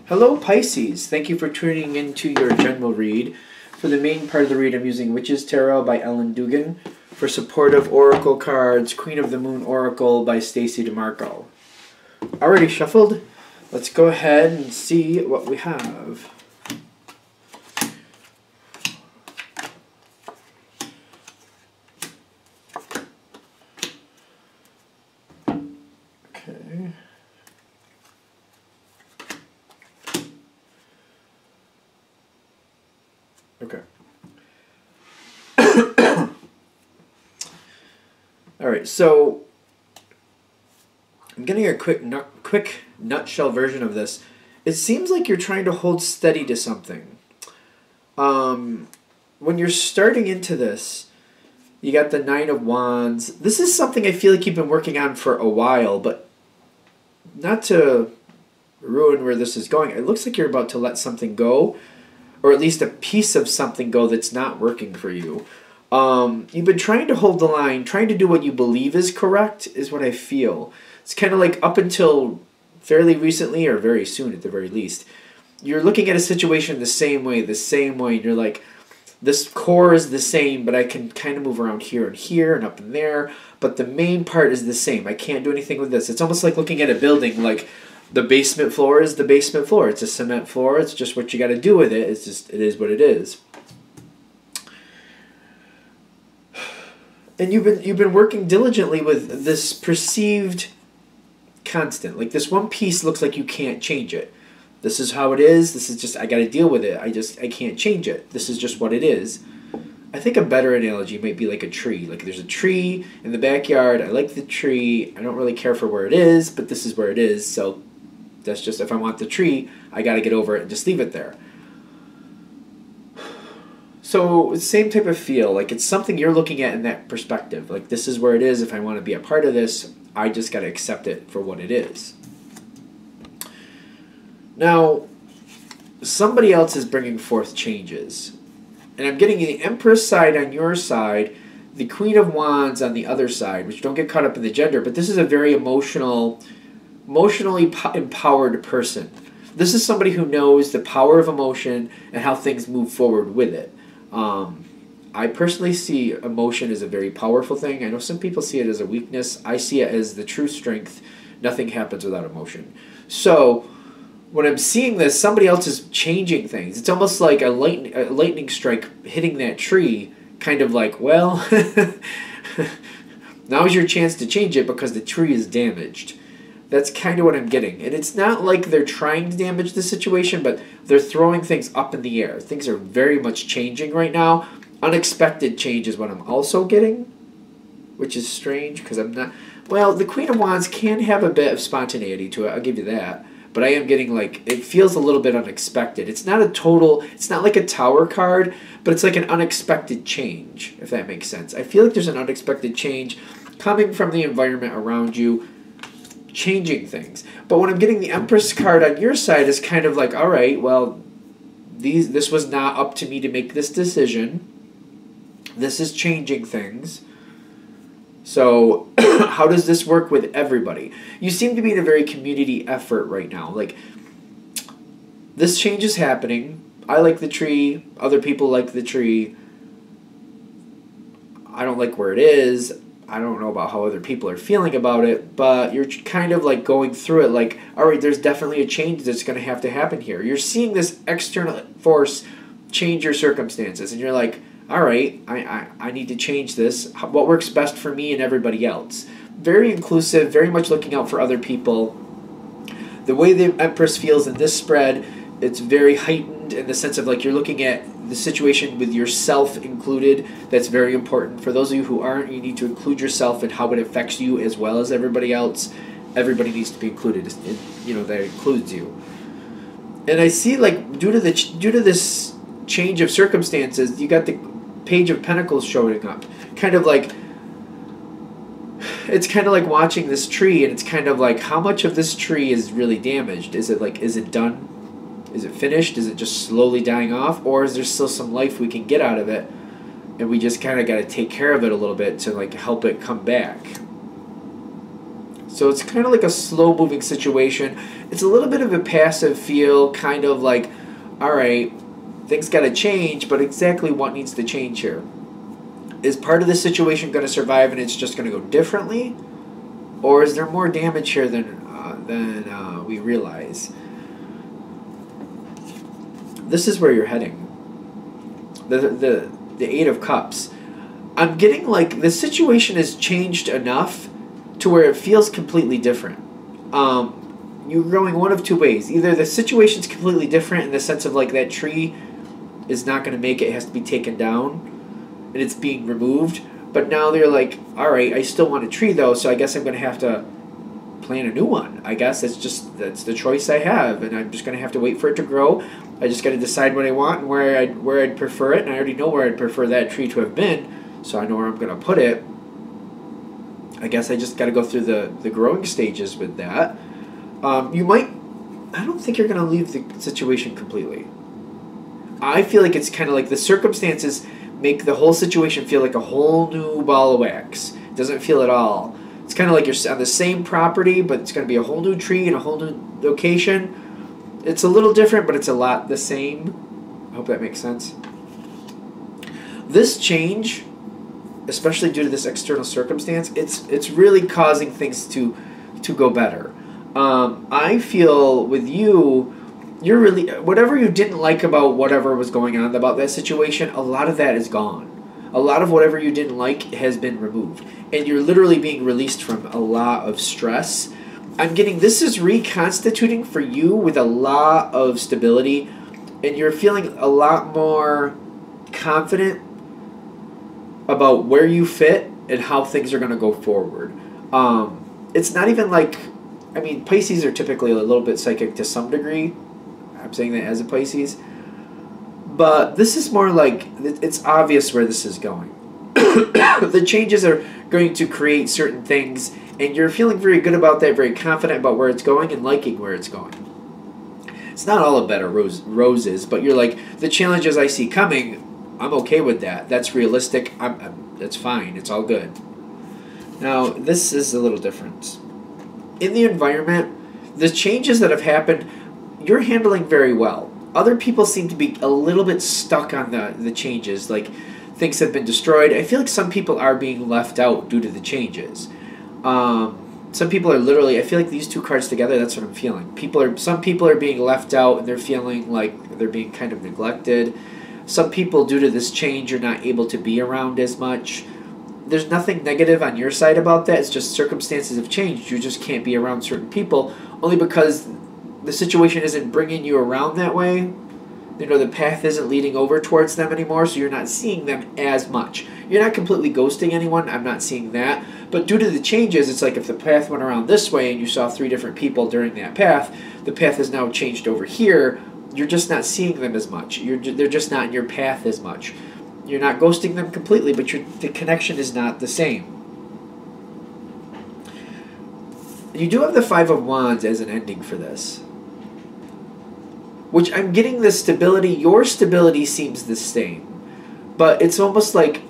Hello Pisces, thank you for tuning into your general read. For the main part of the read I'm using Witch's Tarot by Ellen Dugan. For supportive oracle cards, Queen of the Moon Oracle by Stacey DeMarco. Already shuffled? Let's go ahead and see what we have. Okay. Okay. All right, so I'm getting a quick nutshell version of this. It seems like you're trying to hold steady to something. When you're starting into this, you got the Nine of Wands. This is something I feel like you've been working on for a while, but not to ruin where this is going. It looks like you're about to let something go, or at least a piece of something go that's not working for you. You've been trying to hold the line, trying to do what you believe is correct, is what I feel. It's kind of like up until fairly recently, or very soon at the very least, you're looking at a situation the same way, and you're like, this core is the same, but I can kind of move around here and up and there, but the main part is the same. I can't do anything with this. It's almost like looking at a building, like the basement floor is the basement floor. It's a cement floor. It's just what you got to do with it. It's just, it is what it is. And you've been working diligently with this perceived constant. Like this one piece looks like you can't change it. This is how it is. This is just, I got to deal with it. I can't change it. This is just what it is. I think a better analogy might be like a tree. Like there's a tree in the backyard. I like the tree. I don't really care for where it is, but this is where it is. So that's just, if I want the tree, I got to get over it and just leave it there. So same type of feel, like it's something you're looking at in that perspective. Like this is where it is. If I want to be a part of this, I just got to accept it for what it is. Now, somebody else is bringing forth changes. And I'm getting the Empress side on your side, the Queen of Wands on the other side, which don't get caught up in the gender, but this is a very emotionally empowered person. This is somebody who knows the power of emotion and how things move forward with it. I personally see emotion as a very powerful thing. I know some people see it as a weakness. I see it as the true strength. Nothing happens without emotion. So when I'm seeing this, somebody else is changing things. It's almost like a lightning strike hitting that tree, kind of like, well, now's your chance to change it because the tree is damaged. That's kind of what I'm getting. And it's not like they're trying to damage the situation, but they're throwing things up in the air. Things are very much changing right now. Unexpected change is what I'm also getting, which is strange because I'm not... Well, the Queen of Wands can have a bit of spontaneity to it. I'll give you that. But I am getting like... It feels a little bit unexpected. It's not a total... It's not like a Tower card, but it's like an unexpected change, if that makes sense. I feel like there's an unexpected change coming from the environment around you, changing things. But when I'm getting the Empress card on your side, is kind of like, all right, well, this was not up to me to make this decision. This is changing things. So how does this work with everybody? You seem to be in a very community effort right now. Like, this change is happening. I like the tree. Other people like the tree. I don't like where it is. I don't know about how other people are feeling about it, but you're kind of like going through it like, all right, there's definitely a change that's going to have to happen here. You're seeing this external force change your circumstances, and you're like, all right, I need to change this. What works best for me and everybody else? Very inclusive, very much looking out for other people. The way the Empress feels in this spread, it's very heightened in the sense of like you're looking at the situation with yourself included. That's very important. For those of you who aren't, you need to include yourself and how it affects you as well as everybody else. Everybody needs to be included. That includes you. And I see like due to this change of circumstances, you got the Page of Pentacles showing up. Kind of like, it's kind of like watching this tree, and it's kind of like, how much of this tree is really damaged? Is it done? Is it finished? Is it just slowly dying off? Or is there still some life we can get out of it? And we just kind of got to take care of it a little bit to like help it come back. So it's kind of like a slow-moving situation. It's a little bit of a passive feel, kind of like, all right, things got to change, but exactly what needs to change here? Is part of the situation going to survive and it's just going to go differently? Or is there more damage here than we realize? This is where you're heading. The Eight of Cups. I'm getting like the situation has changed enough to where it feels completely different. You're going one of two ways. Either the situation's completely different in the sense of like that tree is not going to make it, has to be taken down, and it's being removed. But now they're like, all right, I still want a tree though, so I guess I'm going to have to plant a new one. I guess that's the choice I have, and I'm just going to have to wait for it to grow. I just got to decide what I want and where I'd prefer it, and I already know where I'd prefer that tree to have been, so I know where I'm going to put it. I guess I just got to go through the growing stages with that. I don't think you're going to leave the situation completely. I feel like it's kind of like the circumstances make the whole situation feel like a whole new ball of wax. It doesn't feel at all. It's kind of like you're on the same property, but it's going to be a whole new tree and a whole new location. It's a little different, but it's a lot the same. I hope that makes sense. This change, especially due to this external circumstance, it's really causing things to go better. I feel with you, you're really, whatever you didn't like about whatever was going on about that situation, a lot of that is gone. A lot of whatever you didn't like has been removed. And you're literally being released from a lot of stress. I'm getting, this is reconstituting for you with a lot of stability. And you're feeling a lot more confident about where you fit and how things are going to go forward. It's not even like, I mean, Pisces are typically a little bit psychic to some degree. I'm saying that as a Pisces. But this is more like, it's obvious where this is going. The changes are going to create certain things, and you're feeling very good about that, very confident about where it's going, and liking where it's going. It's not all a bed of roses, but you're like, the challenges I see coming, I'm okay with that. That's realistic. That's fine. It's all good. Now, this is a little different. In the environment, the changes that have happened, you're handling very well. Other people seem to be a little bit stuck on the changes, like things have been destroyed. I feel like some people are being left out due to the changes. Some people are literally, I feel like these two cards together, that's what I'm feeling. Some people are being left out and they're feeling like they're being kind of neglected. Some people, due to this change, are not able to be around as much. There's nothing negative on your side about that. It's just circumstances have changed. You just can't be around certain people only because the situation isn't bringing you around that way. You know, the path isn't leading over towards them anymore, so you're not seeing them as much. You're not completely ghosting anyone. I'm not seeing that. But due to the changes, it's like if the path went around this way and you saw 3 different people during that path, the path has now changed over here. You're just not seeing them as much. They're just not in your path as much. You're not ghosting them completely, but the connection is not the same. You do have the Five of Wands as an ending for this, which I'm getting the stability. Your stability seems the same, but it's almost like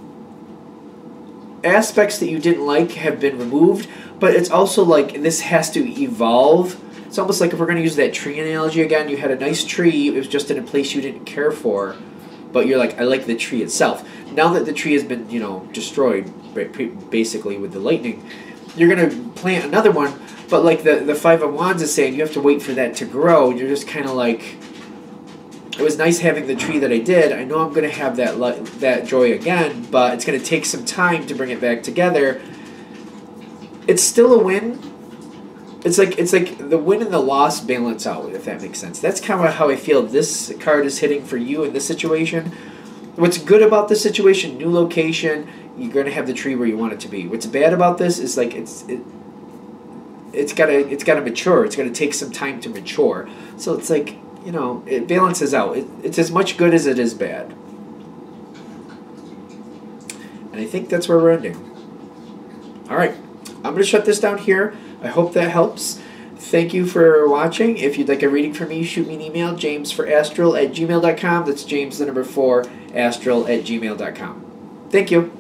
aspects that you didn't like have been removed, but it's also like this has to evolve. It's almost like if we're going to use that tree analogy again, you had a nice tree, it was just in a place you didn't care for, but you're like, I like the tree itself. Now that the tree has been, destroyed, basically with the lightning, you're going to plant another one, but like the Five of Wands is saying, you have to wait for that to grow. You're just kind of like, it was nice having the tree that I did. I know I'm going to have that joy again, but it's going to take some time to bring it back together. It's still a win. It's like the win and the loss balance out, if that makes sense. That's kind of how I feel this card is hitting for you in this situation. What's good about this situation, new location, you're going to have the tree where you want it to be. What's bad about this is like it's got to mature. It's going to take some time to mature. So it's like, it balances out. It's as much good as it is bad. And I think that's where we're ending. All right. I'm going to shut this down here. I hope that helps. Thank you for watching. If you'd like a reading from me, shoot me an email, jamesforastral@gmail.com. That's James, the number 4, astral@gmail.com. Thank you.